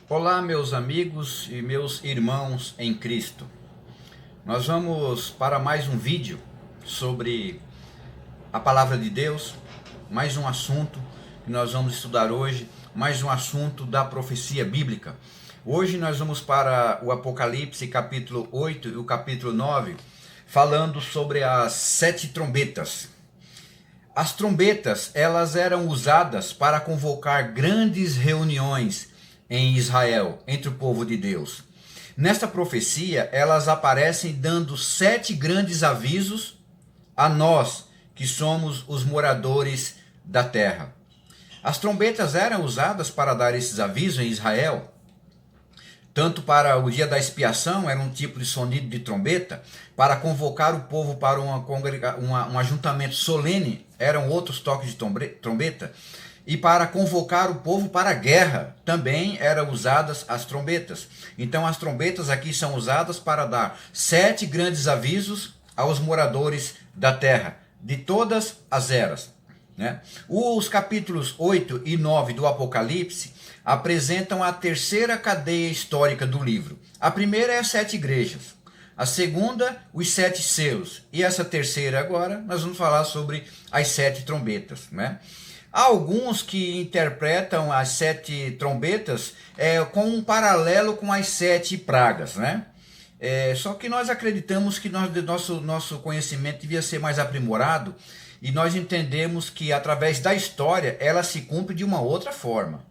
Olá, meus amigos e meus irmãos em Cristo. Nós vamos para mais um vídeo sobre a palavra de Deus, mais um assunto que nós vamos estudar hoje, mais um assunto da profecia bíblica. Hoje nós vamos para o Apocalipse capítulo 8 e o capítulo 9, falando sobre as 7 trombetas. As trombetas, elas eram usadas para convocar grandes reuniões em Israel, entre o povo de Deus. Nesta profecia, elas aparecem dando 7 grandes avisos a nós, que somos os moradores da terra. As trombetas eram usadas para dar esses avisos em Israel, tanto para o dia da expiação, era um tipo de sonido de trombeta, para convocar o povo para um ajuntamento solene, eram outros toques de trombeta, e para convocar o povo para a guerra, também eram usadas as trombetas. Então as trombetas aqui são usadas para dar 7 grandes avisos aos moradores da terra, de todas as eras. Os capítulos 8 e 9 do Apocalipse apresentam a terceira cadeia histórica do livro. A primeira é as 7 igrejas, a segunda, os 7 selos, e essa terceira agora nós vamos falar sobre as 7 trombetas. Há alguns que interpretam as 7 trombetas com um paralelo com as 7 pragas, só que nós acreditamos que nosso conhecimento devia ser mais aprimorado, e nós entendemos que através da história ela se cumpre de uma outra forma.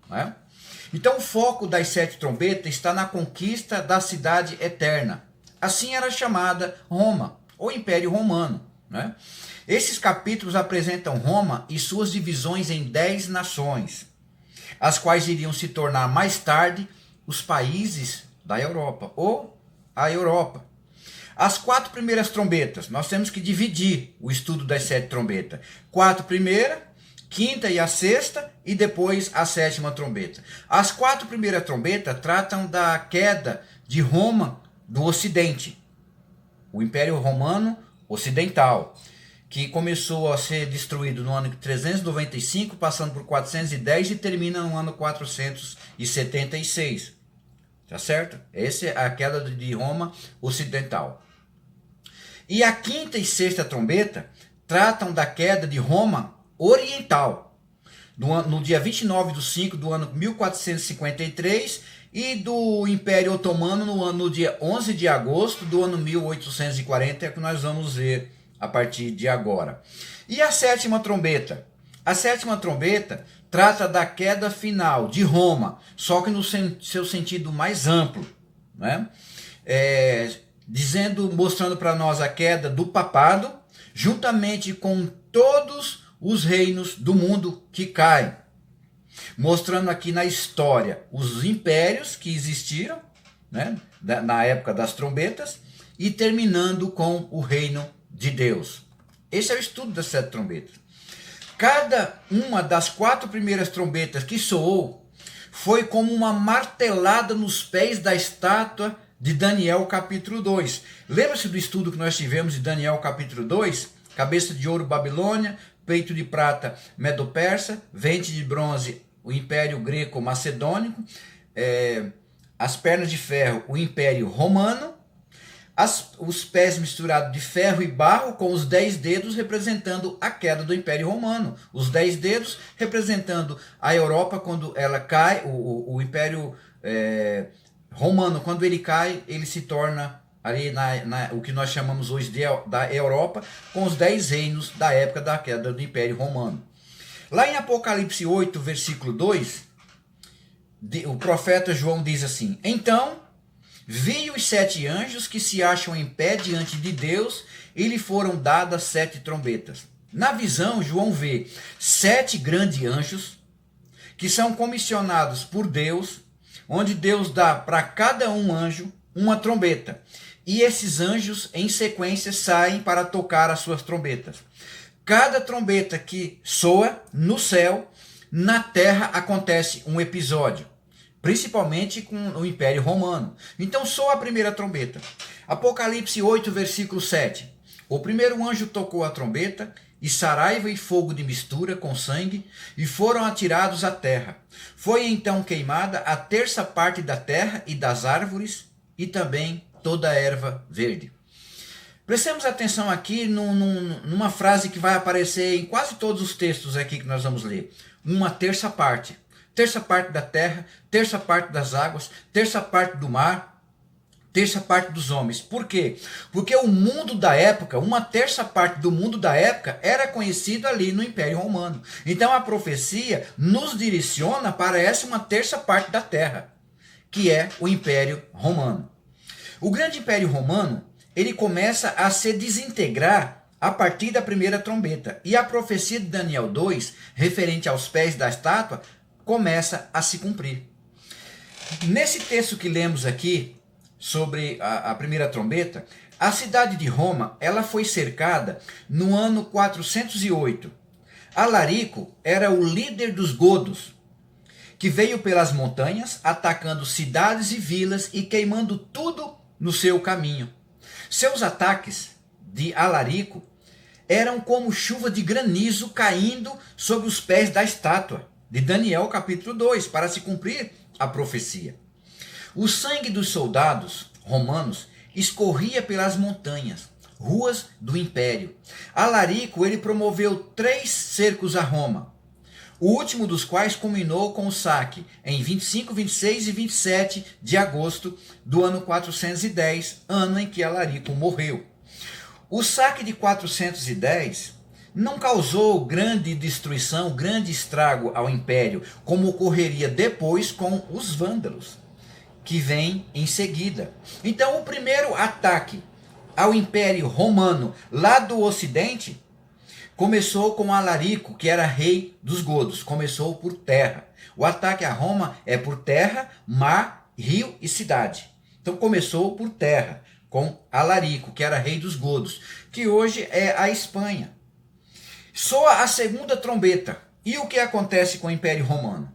Então o foco das 7 trombetas está na conquista da cidade eterna. Assim era chamada Roma, ou Império Romano. Esses capítulos apresentam Roma e suas divisões em 10 nações, as quais iriam se tornar mais tarde os países da Europa, ou a Europa. As 4 primeiras trombetas, nós temos que dividir o estudo das 7 trombetas. 4 primeira, quinta e a sexta, e depois a 7ª trombeta. As 4 primeiras trombetas tratam da queda de Roma do Ocidente, o Império Romano Ocidental, que começou a ser destruído no ano 395, passando por 410 e termina no ano 476. Tá certo? Essa é a queda de Roma Ocidental. E a 5ª e 6ª trombeta tratam da queda de Roma Oriental, no dia 29/5 do ano 1453, e do Império Otomano no dia 11 de agosto do ano 1840, é que nós vamos ver a partir de agora. E a 7ª trombeta? A 7ª trombeta trata da queda final de Roma, só que no seu sentido mais amplo, mostrando para nós a queda do papado, juntamente com todos os reinos do mundo que caem. Mostrando aqui na história os impérios que existiram, na época das trombetas, e terminando com o reino de Deus. Esse é o estudo das 7 trombetas. Cada uma das 4 primeiras trombetas que soou foi como uma martelada nos pés da estátua de Daniel capítulo 2. Lembra-se do estudo que nós tivemos de Daniel capítulo 2? Cabeça de ouro Babilônia, peito de prata Medo-Persa, ventre de bronze o Império Greco-Macedônico, as pernas de ferro o Império Romano, os pés misturados de ferro e barro, com os 10 dedos representando a queda do Império Romano. Os 10 dedos representando a Europa quando ela cai, o Império Romano, quando ele cai, ele se torna ali o que nós chamamos hoje da Europa, com os 10 reinos da época da queda do Império Romano. Lá em Apocalipse 8, versículo 2, o profeta João diz assim: Então vi os 7 anjos que se acham em pé diante de Deus, e lhe foram dadas 7 trombetas. Na visão, João vê 7 grandes anjos que são comissionados por Deus, onde Deus dá para cada um anjo uma trombeta. E esses anjos, em sequência, saem para tocar as suas trombetas. Cada trombeta que soa no céu, na terra acontece um episódio, principalmente com o Império Romano. Então soa a primeira trombeta. Apocalipse 8, versículo 7. O primeiro anjo tocou a trombeta, e saraiva e fogo de mistura com sangue, e foram atirados à terra. Foi então queimada a terça parte da terra e das árvores, e também toda a erva verde. Prestemos atenção aqui numa frase que vai aparecer em quase todos os textos aqui que nós vamos ler. Uma terça parte. Terça parte da terra, terça parte das águas, terça parte do mar, terça parte dos homens. Por quê? Porque o mundo da época, uma terça parte do mundo da época era conhecido ali no Império Romano. Então a profecia nos direciona para essa uma terça parte da terra, que é o Império Romano. O grande Império Romano, ele começa a se desintegrar a partir da primeira trombeta. E a profecia de Daniel 2, referente aos pés da estátua, começa a se cumprir. Nesse texto que lemos aqui, sobre a primeira trombeta, a cidade de Roma, ela foi cercada no ano 408. Alarico era o líder dos godos, que veio pelas montanhas, atacando cidades e vilas e queimando tudo no seu caminho. Seus ataques de Alarico eram como chuva de granizo caindo sobre os pés da estátua, de Daniel capítulo 2, para se cumprir a profecia. O sangue dos soldados romanos escorria pelas montanhas, ruas do império. Alarico, ele promoveu 3 cercos a Roma, o último dos quais culminou com o saque em 25, 26 e 27 de agosto do ano 410, ano em que Alarico morreu. O saque de 410 não causou grande destruição, grande estrago ao império, como ocorreria depois com os vândalos, que vem em seguida. Então, o primeiro ataque ao Império Romano lá do Ocidente começou com Alarico, que era rei dos godos. Começou por terra. O ataque a Roma é por terra, mar, rio e cidade. Então, começou por terra, com Alarico, que era rei dos godos, que hoje é a Espanha. Soa a segunda trombeta. E o que acontece com o Império Romano?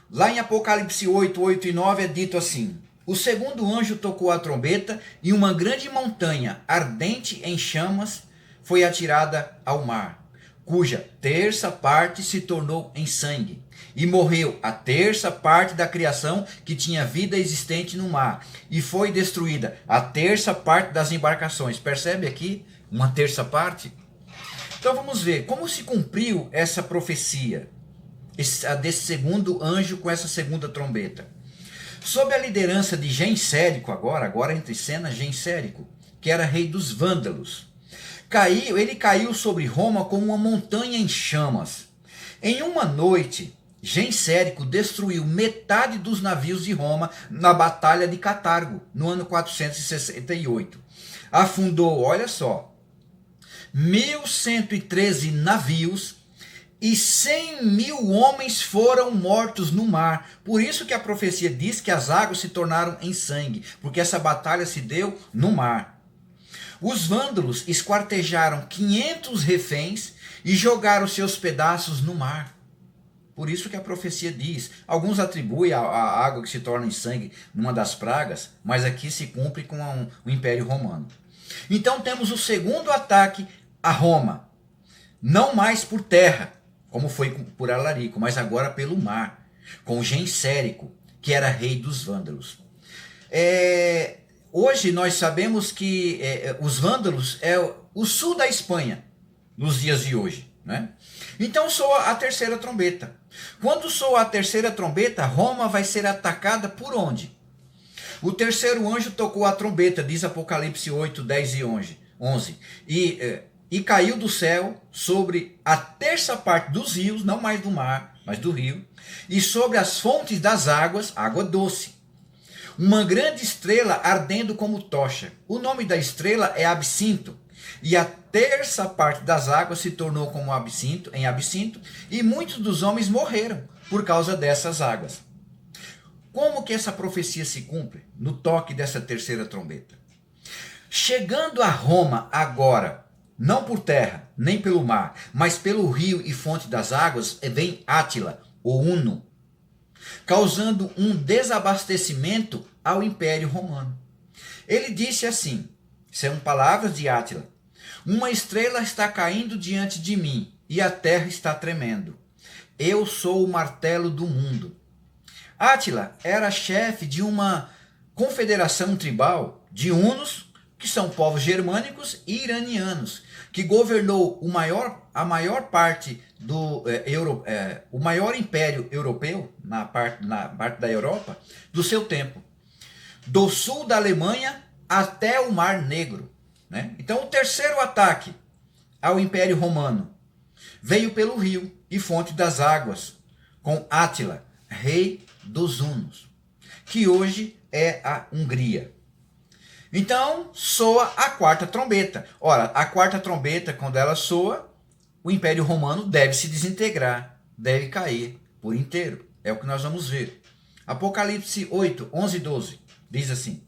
Lá em Apocalipse 8, 8 e 9 é dito assim: o segundo anjo tocou a trombeta e uma grande montanha, ardente em chamas, foi atirada ao mar, cuja terça parte se tornou em sangue. E morreu a terça parte da criação que tinha vida existente no mar. E foi destruída a terça parte das embarcações. Percebe aqui? Uma terça parte? Então vamos ver como se cumpriu essa profecia desse segundo anjo com essa segunda trombeta. Sob a liderança de Gensérico, agora entra em cena Gensérico, que era rei dos vândalos. Ele caiu sobre Roma como uma montanha em chamas. Em uma noite, Gensérico destruiu metade dos navios de Roma na Batalha de Catargo, no ano 468. Afundou, olha só, 1.113 navios, e 100.000 homens foram mortos no mar. Por isso que a profecia diz que as águas se tornaram em sangue, porque essa batalha se deu no mar. Os vândalos esquartejaram 500 reféns e jogaram seus pedaços no mar. Por isso que a profecia diz. Alguns atribuem a água que se torna em sangue numa das pragas, mas aqui se cumpre com o Império Romano. Então temos o segundo ataque a Roma, não mais por terra, como foi por Alarico, mas agora pelo mar, com Gensérico, que era rei dos vândalos. Hoje nós sabemos que os vândalos é o sul da Espanha, nos dias de hoje, né? Então soa a terceira trombeta. Quando soa a terceira trombeta, Roma vai ser atacada por onde? O terceiro anjo tocou a trombeta, diz Apocalipse 8, 10 e 11. E caiu do céu sobre a terça parte dos rios, não mais do mar, mas do rio, e sobre as fontes das águas, água doce. Uma grande estrela ardendo como tocha. O nome da estrela é Absinto. E a terça parte das águas se tornou como absinto, e muitos dos homens morreram por causa dessas águas. Como que essa profecia se cumpre? No toque dessa terceira trombeta. Chegando a Roma agora, não por terra, nem pelo mar, mas pelo rio e fonte das águas, vem Átila, o Huno, causando um desabastecimento ao Império Romano. Ele disse assim, são palavras de Átila: Uma estrela está caindo diante de mim e a terra está tremendo. Eu sou o martelo do mundo. Átila era chefe de uma confederação tribal de hunos, que são povos germânicos e iranianos, que governou a maior parte o maior império europeu na parte da Europa do seu tempo, do sul da Alemanha até o Mar Negro, né? Então o terceiro ataque ao Império Romano veio pelo rio e fonte das águas, com Átila, rei dos hunos, que hoje é a Hungria. Então soa a quarta trombeta. Ora, a quarta trombeta, quando ela soa, o Império Romano deve se desintegrar, deve cair por inteiro. É o que nós vamos ver. Apocalipse 8, 11 e 12 diz assim: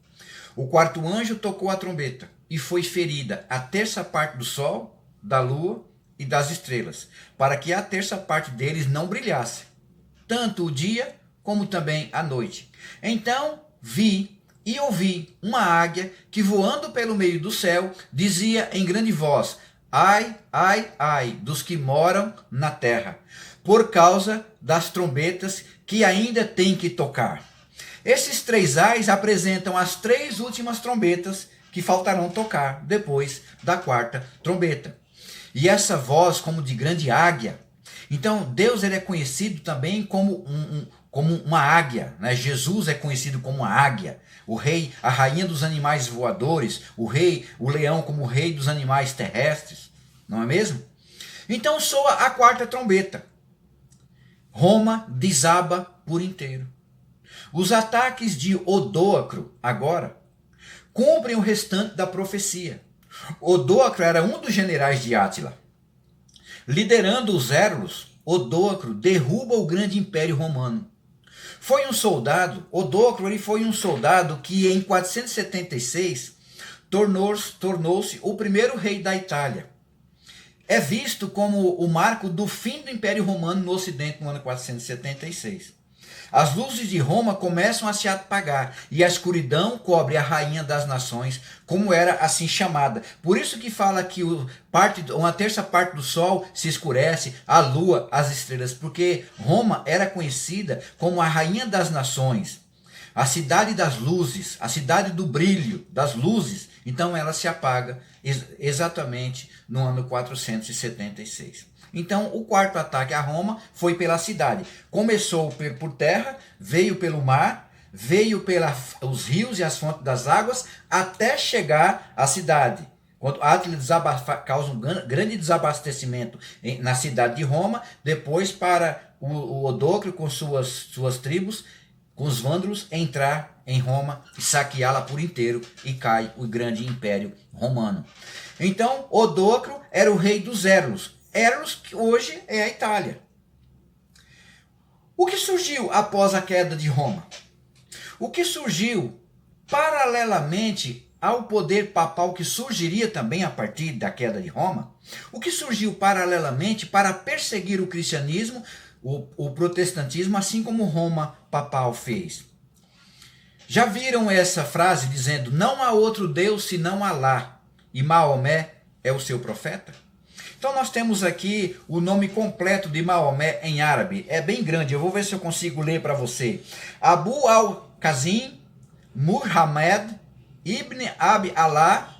o quarto anjo tocou a trombeta e foi ferida a terça parte do sol, da lua e das estrelas, para que a terça parte deles não brilhasse, tanto o dia como também a noite. Então vi e ouvi uma águia que, voando pelo meio do céu, dizia em grande voz: ai, ai, ai dos que moram na terra, por causa das trombetas que ainda tem que tocar. Esses três ais apresentam as três últimas trombetas que faltarão tocar depois da quarta trombeta. E essa voz como de grande águia. Então Deus, ele é conhecido também como uma águia, né? Jesus é conhecido como uma águia. O rei, a rainha dos animais voadores, o leão como o rei dos animais terrestres, não é mesmo? Então soa a quarta trombeta. Roma desaba por inteiro. Os ataques de Odóacro agora cumprem o restante da profecia. Odóacro era um dos generais de Átila. Liderando os Érulos, Odóacro derruba o grande império romano. Odóacro foi um soldado que em 476 tornou-se o primeiro rei da Itália. É visto como o marco do fim do Império Romano no Ocidente no ano 476. As luzes de Roma começam a se apagar e a escuridão cobre a rainha das nações, como era assim chamada. Por isso que fala que uma terça parte do sol se escurece, a lua, as estrelas, porque Roma era conhecida como a rainha das nações, a cidade das luzes, a cidade do brilho, das luzes. Então ela se apaga exatamente no ano 476. Então, o quarto ataque a Roma foi pela cidade. Começou por terra, veio pelo mar, veio pelos rios e as fontes das águas, até chegar à cidade. Quando Átila causa um grande desabastecimento na cidade de Roma, depois para o Odóacro com suas tribos, com os vândalos, entrar em Roma e saqueá-la por inteiro, e cai o grande império romano. Então, Odóacro era o rei dos Érulos. Érulos, que hoje é a Itália. O que surgiu após a queda de Roma? O que surgiu paralelamente ao poder papal, que surgiria também a partir da queda de Roma? O que surgiu paralelamente para perseguir o cristianismo, o protestantismo, assim como Roma papal fez? Já viram essa frase dizendo: não há outro Deus senão Alá, e Maomé é o seu profeta? Então nós temos aqui o nome completo de Maomé em árabe. É bem grande, eu vou ver se eu consigo ler para você. Abu al-Qasim Muhammad ibn Abi Allah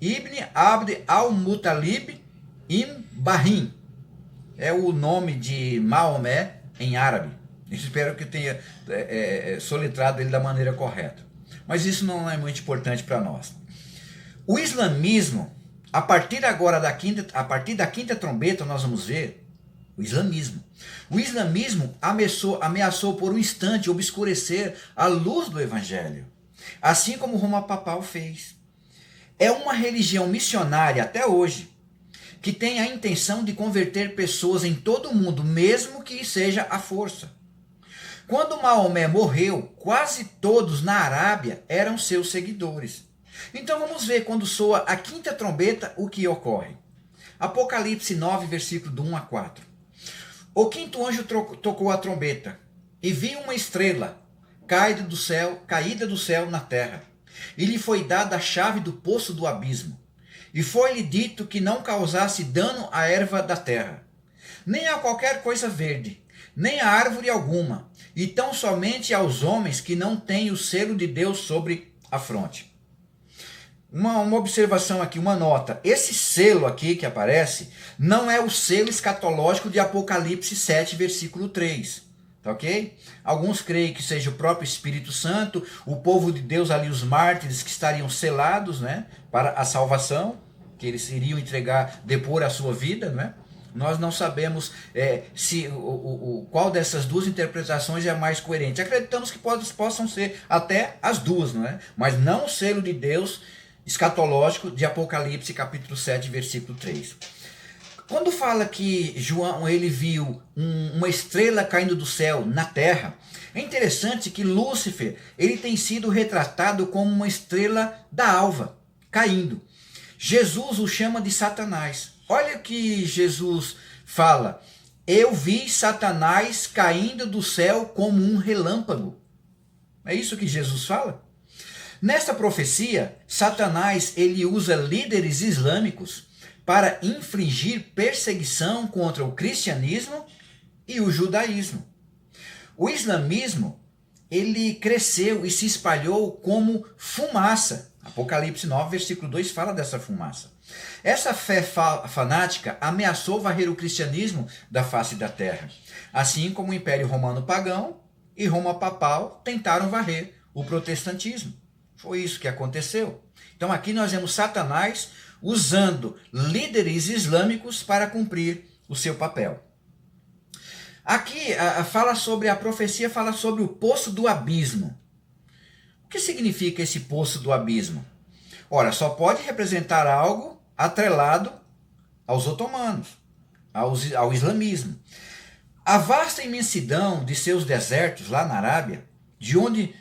ibn Abd al-Muttalib ibn Bahrim. É o nome de Maomé em árabe. Eu espero que tenha soletrado ele da maneira correta. Mas isso não é muito importante para nós. O islamismo, a partir da quinta trombeta, nós vamos ver o islamismo. O islamismo ameaçou por um instante obscurecer a luz do evangelho, assim como Roma papal fez. É uma religião missionária até hoje, que tem a intenção de converter pessoas em todo o mundo, mesmo que seja à força. Quando Maomé morreu, quase todos na Arábia eram seus seguidores. Então vamos ver, quando soa a quinta trombeta, o que ocorre. Apocalipse 9, versículo do 1 a 4. O quinto anjo tocou a trombeta, e vi uma estrela caída do céu na terra. E lhe foi dada a chave do poço do abismo. E foi-lhe dito que não causasse dano à erva da terra, nem a qualquer coisa verde, nem a árvore alguma, e tão somente aos homens que não têm o selo de Deus sobre a fronte. Uma observação aqui, uma nota. Esse selo aqui que aparece não é o selo escatológico de Apocalipse 7, versículo 3. Tá ok? Alguns creem que seja o próprio Espírito Santo, o povo de Deus ali, os mártires que estariam selados, né, para a salvação, que eles iriam entregar, depor a sua vida, né? Nós não sabemos se qual dessas duas interpretações é a mais coerente. Acreditamos que possam ser até as duas, não é? Mas não o selo de Deus escatológico de Apocalipse capítulo 7, versículo 3. Quando fala que João ele viu uma estrela caindo do céu na terra, é interessante que Lúcifer ele tem sido retratado como uma estrela da alva, caindo. Jesus o chama de Satanás. Olha o que Jesus fala: eu vi Satanás caindo do céu como um relâmpago. É isso que Jesus fala? Nesta profecia, Satanás ele usa líderes islâmicos para infligir perseguição contra o cristianismo e o judaísmo. O islamismo ele cresceu e se espalhou como fumaça. Apocalipse 9, versículo 2 fala dessa fumaça. Essa fé fanática ameaçou varrer o cristianismo da face da terra, assim como o Império Romano pagão e Roma papal tentaram varrer o protestantismo. Foi isso que aconteceu. Então aqui nós vemos Satanás usando líderes islâmicos para cumprir o seu papel. Aqui a profecia fala sobre o poço do abismo. O que significa esse poço do abismo? Ora, só pode representar algo atrelado aos otomanos, ao islamismo. A vasta imensidão de seus desertos lá na Arábia, de onde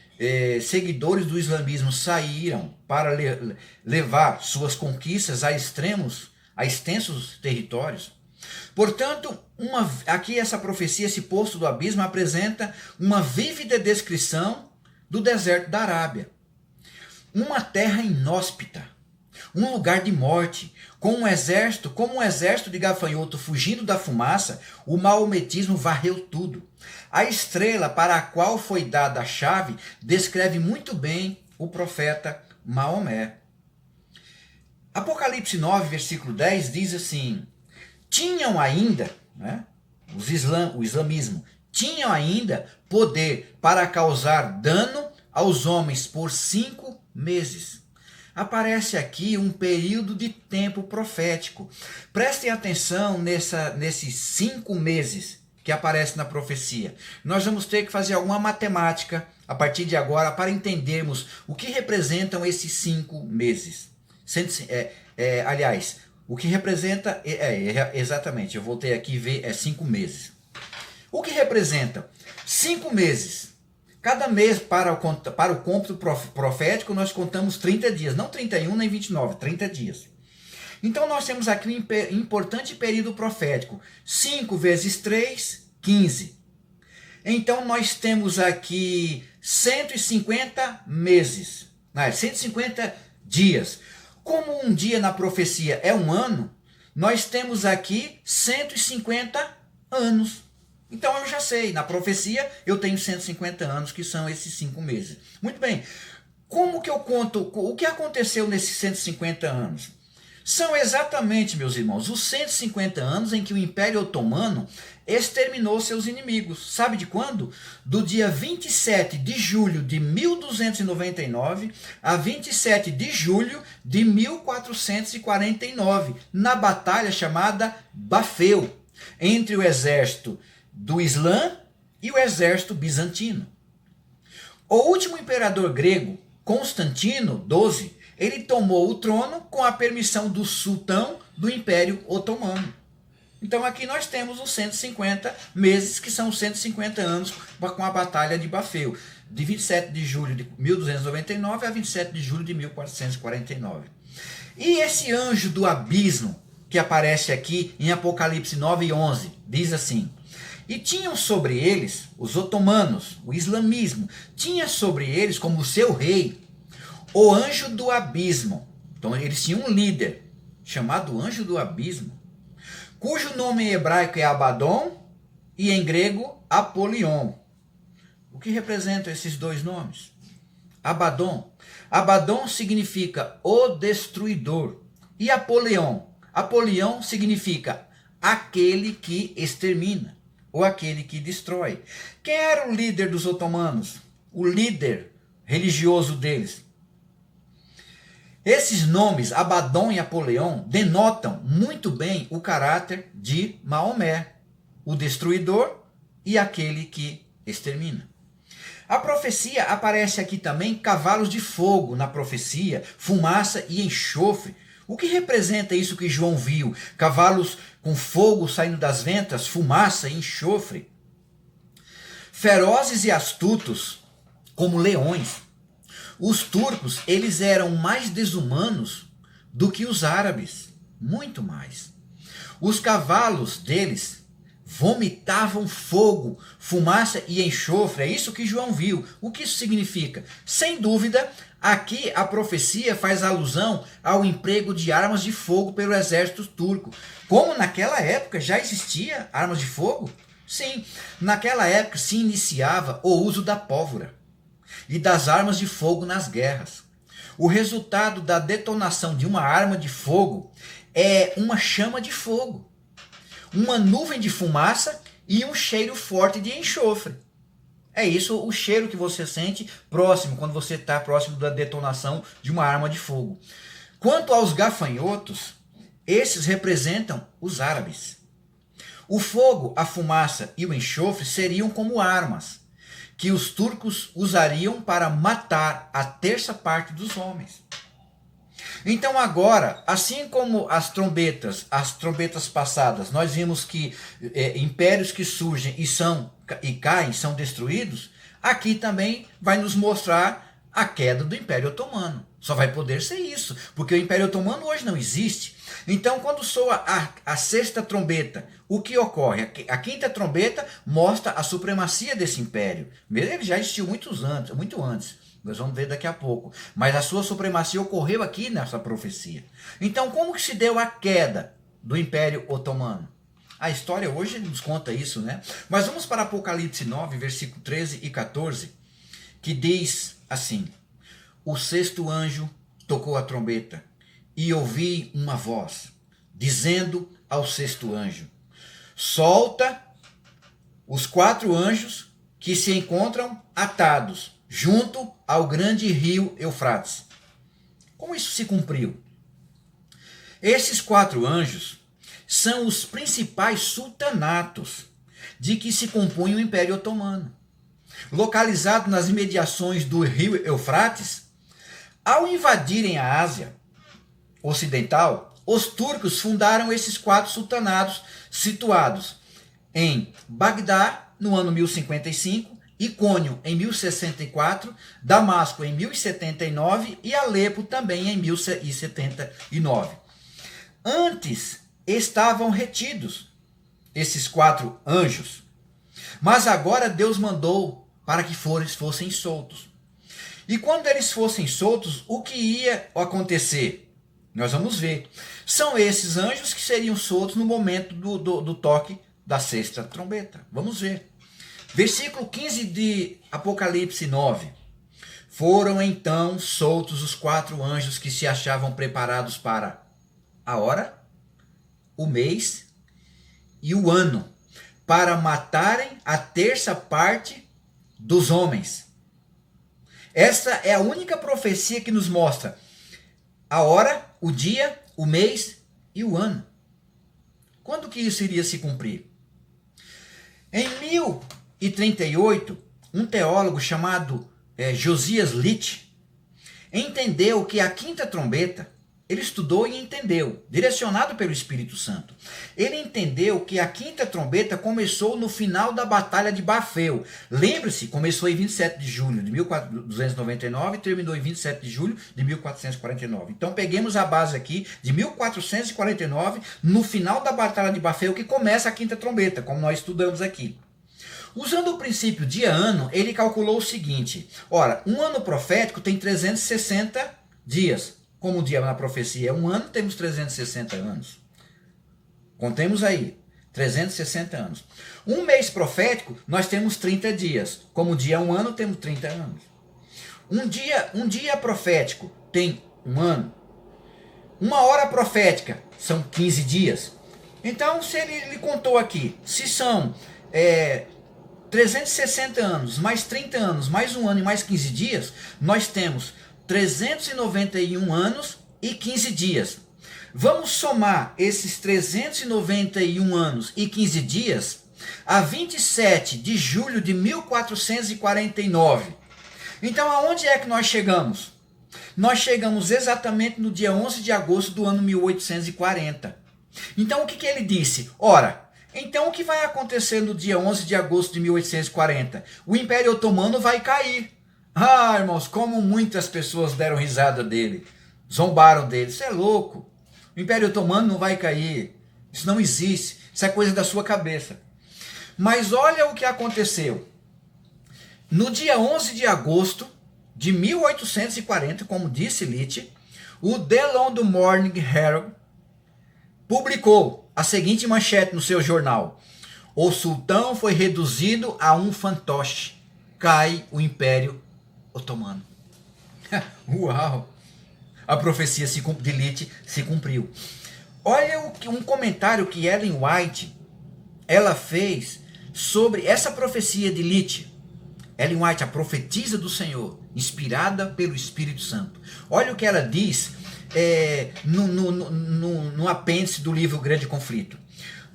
seguidores do islamismo saíram para levar suas conquistas a extensos territórios. Portanto, aqui essa profecia, esse poço do abismo, apresenta uma vívida descrição do deserto da Arábia. Uma terra inóspita, um lugar de morte, como um exército de gafanhoto fugindo da fumaça, o maometismo varreu tudo. A estrela para a qual foi dada a chave descreve muito bem o profeta Maomé. Apocalipse 9, versículo 10 diz assim: tinham ainda, né, o islamismo, tinham ainda poder para causar dano aos homens por 5 meses. Aparece aqui um período de tempo profético. Prestem atenção nesses 5 meses que aparece na profecia. Nós vamos ter que fazer alguma matemática a partir de agora para entendermos o que representam esses 5 meses. Aliás, o que representa... exatamente, eu voltei aqui ver, 5 meses. O que representa? 5 meses. Cada mês, para o cômputo profético, nós contamos 30 dias. Não 31 nem 29, 30 dias. Então nós temos aqui um importante período profético. 5 vezes 3, 15. Então nós temos aqui 150 meses. 150 dias. Como um dia na profecia é um ano, nós temos aqui 150 anos. Então eu já sei, na profecia eu tenho 150 anos, que são esses 5 meses. Muito bem, como que eu conto, o que aconteceu nesses 150 anos? São exatamente, meus irmãos, os 150 anos em que o Império Otomano exterminou seus inimigos. Sabe de quando? Do dia 27 de julho de 1299 a 27 de julho de 1449, na batalha chamada Bafeu, entre o exército do Islã e o exército bizantino. O último imperador grego, Constantino XII, ele tomou o trono com a permissão do sultão do Império Otomano. Então aqui nós temos os 150 meses, que são 150 anos com a Batalha de Bafeu, de 27 de julho de 1299 a 27 de julho de 1449. E esse anjo do abismo, que aparece aqui em Apocalipse 9 e 11, diz assim: e tinham sobre eles, os otomanos, o islamismo, tinha sobre eles como seu rei, o anjo do abismo. Então eles tinham um líder, chamado anjo do abismo, cujo nome em hebraico é Abaddon e em grego Apolion. O que representam esses dois nomes? Abaddon. Abaddon significa o destruidor. E Apolion? Apolion significa aquele que extermina, ou aquele que destrói. Quem era o líder dos otomanos? O líder religioso deles? Esses nomes, Abaddon e Apolion, denotam muito bem o caráter de Maomé, o destruidor e aquele que extermina. A profecia aparece aqui também cavalos de fogo na profecia, fumaça e enxofre. O que representa isso que João viu? Cavalos com fogo saindo das ventas, fumaça e enxofre. Ferozes e astutos como leões. Os turcos, eles eram mais desumanos do que os árabes, muito mais. Os cavalos deles vomitavam fogo, fumaça e enxofre. É isso que João viu. O que isso significa? Sem dúvida, aqui a profecia faz alusão ao emprego de armas de fogo pelo exército turco. Como naquela época já existia armas de fogo? Sim, naquela época se iniciava o uso da pólvora e das armas de fogo nas guerras. O resultado da detonação de uma arma de fogo é uma chama de fogo, uma nuvem de fumaça e um cheiro forte de enxofre. É isso o cheiro que você sente próximo, quando você está próximo da detonação de uma arma de fogo. Quanto aos gafanhotos, esses representam os árabes. O fogo, a fumaça e o enxofre seriam como armas que os turcos usariam para matar a terça parte dos homens. Então agora, assim como as trombetas passadas, nós vimos que impérios que surgem e caem, são destruídos, aqui também vai nos mostrar a queda do Império Otomano. Só vai poder ser isso, porque o Império Otomano hoje não existe. Então, quando soa a sexta trombeta, o que ocorre? A quinta trombeta mostra a supremacia desse império. Ele já existiu muito antes. Nós vamos ver daqui a pouco. Mas a sua supremacia ocorreu aqui nessa profecia. Então, como que se deu a queda do Império Otomano? A história hoje nos conta isso, né? Mas vamos para Apocalipse 9, versículo 13 e 14, que diz assim: o sexto anjo tocou a trombeta, e ouvi uma voz, dizendo ao sexto anjo: solta os 4 anjos que se encontram atados junto ao grande rio Eufrates. Como isso se cumpriu? Esses 4 anjos são os principais sultanatos de que se compunha o Império Otomano. Localizado nas imediações do rio Eufrates, ao invadirem a Ásia Ocidental, os turcos fundaram esses 4 sultanatos situados em Bagdá, no ano 1055, Icônio em 1064, Damasco em 1079 e Alepo também em 1079. Antes estavam retidos esses 4 anjos, mas agora Deus mandou para que fossem soltos. E quando eles fossem soltos, o que ia acontecer? Nós vamos ver. São esses anjos que seriam soltos no momento do toque da sexta trombeta. Vamos ver. Versículo 15 de Apocalipse 9. Foram então soltos os 4 anjos que se achavam preparados para a hora, o mês e o ano, para matarem a terça parte dos homens. Essa é a única profecia que nos mostra a hora, o dia, o mês e o ano. Quando que isso iria se cumprir? Em 1038, um teólogo chamado Josias Litch entendeu que a quinta trombeta, ele estudou e entendeu, direcionado pelo Espírito Santo. Ele entendeu que a quinta trombeta começou no final da Batalha de Bafeu. Lembre-se, começou em 27 de julho de 1299 e terminou em 27 de julho de 1449. Então peguemos a base aqui de 1449, no final da Batalha de Bafeu, que começa a quinta trombeta, como nós estudamos aqui. Usando o princípio dia-ano, ele calculou o seguinte: ora, um ano profético tem 360 dias. Como o dia na profecia é um ano, temos 360 anos. Contemos aí, 360 anos. Um mês profético, nós temos 30 dias. Como o dia é um ano, temos 30 anos. Um dia profético tem um ano. Uma hora profética são 15 dias. Então, se ele contou aqui, se são 360 anos, mais 30 anos, mais um ano e mais 15 dias, nós temos 391 anos e 15 dias. Vamos somar esses 391 anos e 15 dias a 27 de julho de 1449. Então, aonde é que nós chegamos? Nós chegamos exatamente no dia 11 de agosto do ano 1840. Então, o que ele disse? Ora, então o que vai acontecer no dia 11 de agosto de 1840? O Império Otomano vai cair. Ah, irmãos, como muitas pessoas deram risada dele, zombaram dele. Isso é louco. O Império Otomano não vai cair. Isso não existe. Isso é coisa da sua cabeça. Mas olha o que aconteceu. No dia 11 de agosto de 1840, como disse Leach, o The London Morning Herald publicou a seguinte manchete no seu jornal: o sultão foi reduzido a um fantoche. Cai o Império Otomano. Uau! A profecia de Leach se cumpriu. Olha um comentário que Ellen White ela fez sobre essa profecia de Leach. Ellen White, a profetisa do Senhor, inspirada pelo Espírito Santo. Olha o que ela diz no apêndice do livro Grande Conflito.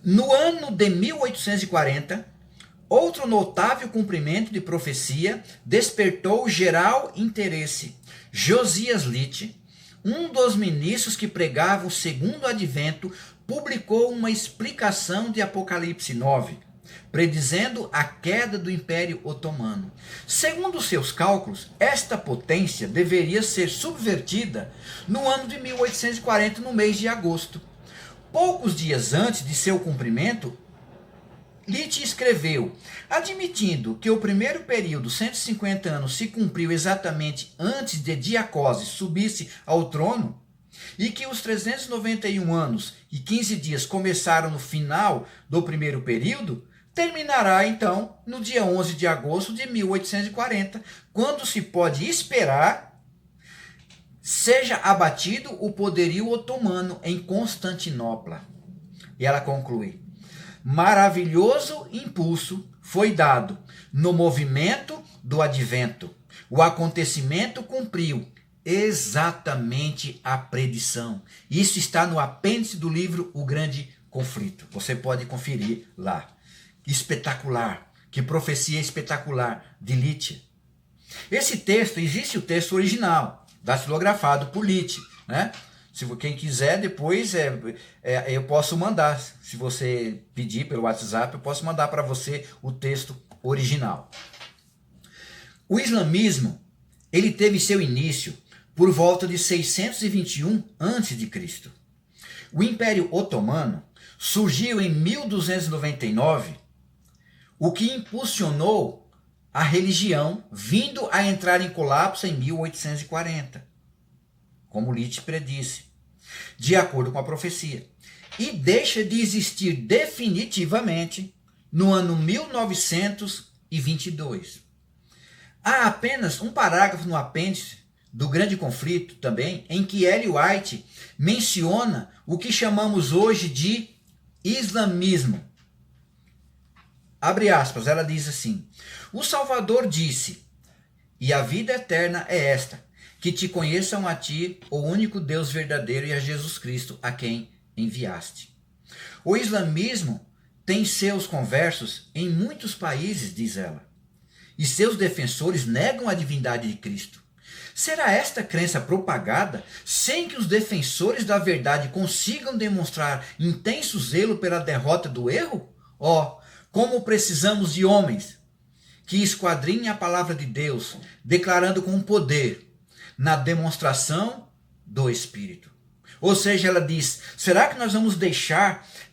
No ano de 1840, outro notável cumprimento de profecia despertou geral interesse. Josias Leach, um dos ministros que pregava o segundo advento, publicou uma explicação de Apocalipse 9, predizendo a queda do Império Otomano. Segundo seus cálculos, esta potência deveria ser subvertida no ano de 1840, no mês de agosto. Poucos dias antes de seu cumprimento, Leach escreveu: admitindo que o primeiro período, 150 anos, se cumpriu exatamente antes de Diacose subisse ao trono, e que os 391 anos e 15 dias começaram no final do primeiro período, terminará então no dia 11 de agosto de 1840, quando se pode esperar seja abatido o poderio otomano em Constantinopla. E ela conclui: maravilhoso impulso foi dado no movimento do advento. O acontecimento cumpriu exatamente a predição. Isso está no apêndice do livro O Grande Conflito. Você pode conferir lá. Espetacular. Que profecia espetacular de Leach. Esse texto, existe o texto original, datilografado por Leach, né? Se quem quiser, depois eu posso mandar. Se você pedir pelo WhatsApp, eu posso mandar para você o texto original. O islamismo, ele teve seu início por volta de 621 a.C. O Império Otomano surgiu em 1299, o que impulsionou a religião, vindo a entrar em colapso em 1840, como Leach predisse, de acordo com a profecia, e deixa de existir definitivamente no ano 1922. Há apenas um parágrafo no apêndice do Grande Conflito também, em que Ellen White menciona o que chamamos hoje de islamismo. Abre aspas, ela diz assim: o Salvador disse, e a vida eterna é esta, que te conheçam a ti, o único Deus verdadeiro, e a Jesus Cristo, a quem enviaste. O islamismo tem seus conversos em muitos países, diz ela, e seus defensores negam a divindade de Cristo. Será esta crença propagada sem que os defensores da verdade consigam demonstrar intenso zelo pela derrota do erro? Como precisamos de homens que esquadrinhem a palavra de Deus, declarando com poder na demonstração do Espírito. Ou seja, ela diz: será que nós vamos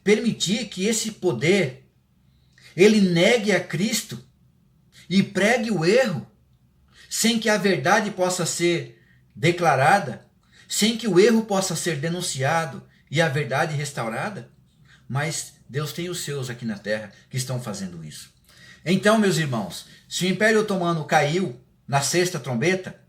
permitir que esse poder ele negue a Cristo e pregue o erro, sem que a verdade possa ser declarada, sem que o erro possa ser denunciado e a verdade restaurada? Mas Deus tem os seus aqui na terra que estão fazendo isso. Então, meus irmãos, se o Império Otomano caiu na sexta trombeta,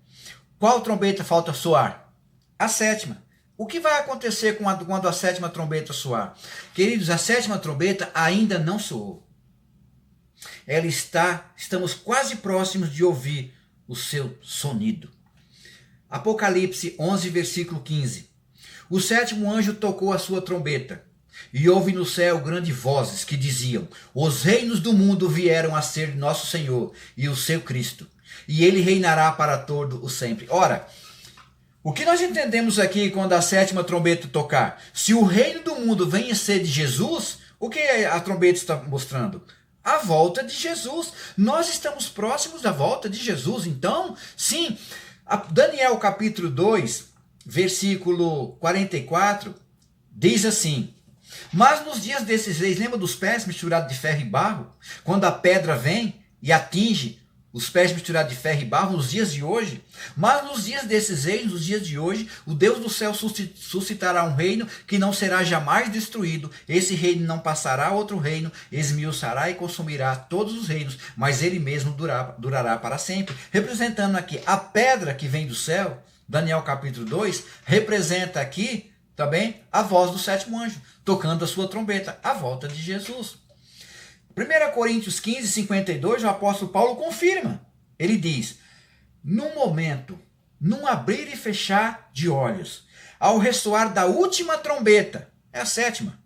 qual trombeta falta soar? A sétima. O que vai acontecer quando a sétima trombeta soar? Queridos, a sétima trombeta ainda não soou. Estamos quase próximos de ouvir o seu sonido. Apocalipse 11, versículo 15. O sétimo anjo tocou a sua trombeta, e houve no céu grandes vozes que diziam: os reinos do mundo vieram a ser nosso Senhor e o seu Cristo, e ele reinará para todo o sempre. Ora, o que nós entendemos aqui quando a sétima trombeta tocar? Se o reino do mundo vem a ser de Jesus, o que a trombeta está mostrando? A volta de Jesus. Nós estamos próximos da volta de Jesus. Então, sim, Daniel capítulo 2, versículo 44, diz assim: mas nos dias desses reis, lembra dos pés misturados de ferro e barro? Quando a pedra vem e atinge os pés misturados de ferro e barro nos dias de hoje? Mas nos dias desses reis, nos dias de hoje, o Deus do céu suscitará um reino que não será jamais destruído. Esse reino não passará a outro reino, esmiuçará e consumirá todos os reinos, mas ele mesmo durará para sempre. Representando aqui a pedra que vem do céu, Daniel capítulo 2, representa aqui também a voz do sétimo anjo, tocando a sua trombeta, a volta de Jesus. 1 Coríntios 15, 52, o apóstolo Paulo confirma. Ele diz: num momento, num abrir e fechar de olhos, ao ressoar da última trombeta, é a sétima,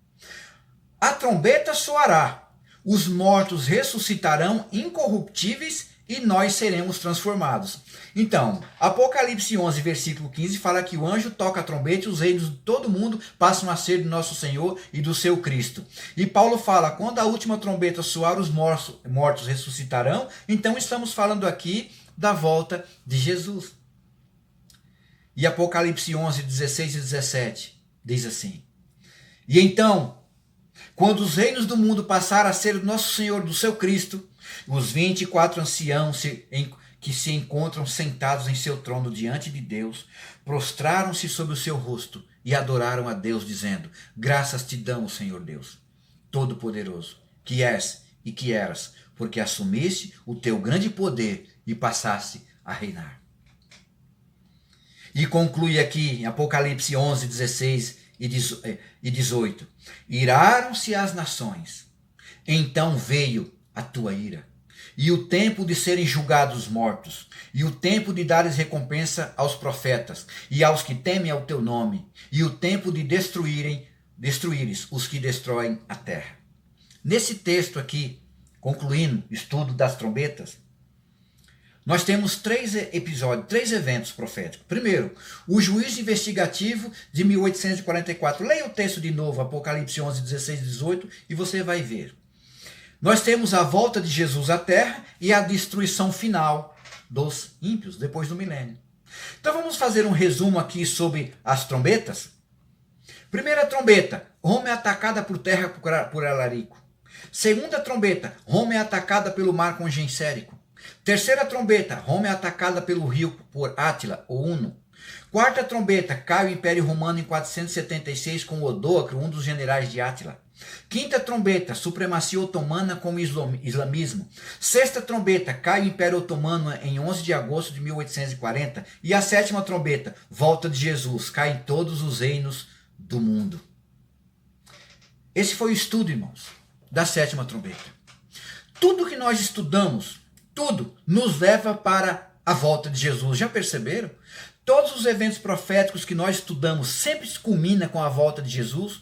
a trombeta soará, os mortos ressuscitarão incorruptíveis e nós seremos transformados. Então, Apocalipse 11, versículo 15, fala que o anjo toca a trombeta e os reinos de todo mundo passam a ser do nosso Senhor e do seu Cristo. E Paulo fala, quando a última trombeta soar, os mortos ressuscitarão. Então, estamos falando aqui da volta de Jesus. E Apocalipse 11, 16 e 17 diz assim: e então, quando os reinos do mundo passarem a ser do nosso Senhor, do seu Cristo, os 24 anciãos que se encontram sentados em seu trono diante de Deus, prostraram-se sobre o seu rosto e adoraram a Deus, dizendo: graças te damos, Senhor Deus, Todo-Poderoso, que és e que eras, porque assumiste o teu grande poder e passaste a reinar. E conclui aqui em Apocalipse 11, 16 e 18. Iraram-se as nações, então veio a tua ira, e o tempo de serem julgados os mortos, e o tempo de dares recompensa aos profetas, e aos que temem ao teu nome, e o tempo de destruíres os que destroem a terra. Nesse texto aqui, concluindo o estudo das trombetas, nós temos três eventos proféticos. Primeiro, o juízo investigativo de 1844. Leia o texto de novo, Apocalipse 11, 16 e 18, e você vai ver. Nós temos a volta de Jesus à terra e a destruição final dos ímpios, depois do milênio. Então vamos fazer um resumo aqui sobre as trombetas. Primeira trombeta, Roma é atacada por terra por Alarico. Segunda trombeta, Roma é atacada pelo mar com Gensérico. Terceira trombeta, Roma é atacada pelo rio por Átila, ou Uno. Quarta trombeta, cai o Império Romano em 476 com Odóacro, um dos generais de Átila. Quinta trombeta, supremacia otomana com o islamismo. Sexta trombeta, cai o Império Otomano em 11 de agosto de 1840. E a sétima trombeta, volta de Jesus, cai em todos os reinos do mundo. Esse foi o estudo, irmãos, da sétima trombeta. Tudo que nós estudamos, tudo nos leva para a volta de Jesus. Já perceberam? Todos os eventos proféticos que nós estudamos sempre se culmina com a volta de Jesus.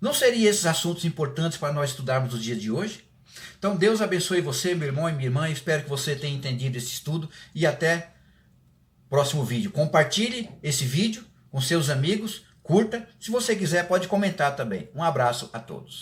Não seriam esses assuntos importantes para nós estudarmos no dia de hoje? Então Deus abençoe você, meu irmão e minha irmã. Espero que você tenha entendido esse estudo e até o próximo vídeo. Compartilhe esse vídeo com seus amigos, curta. Se você quiser, pode comentar também. Um abraço a todos.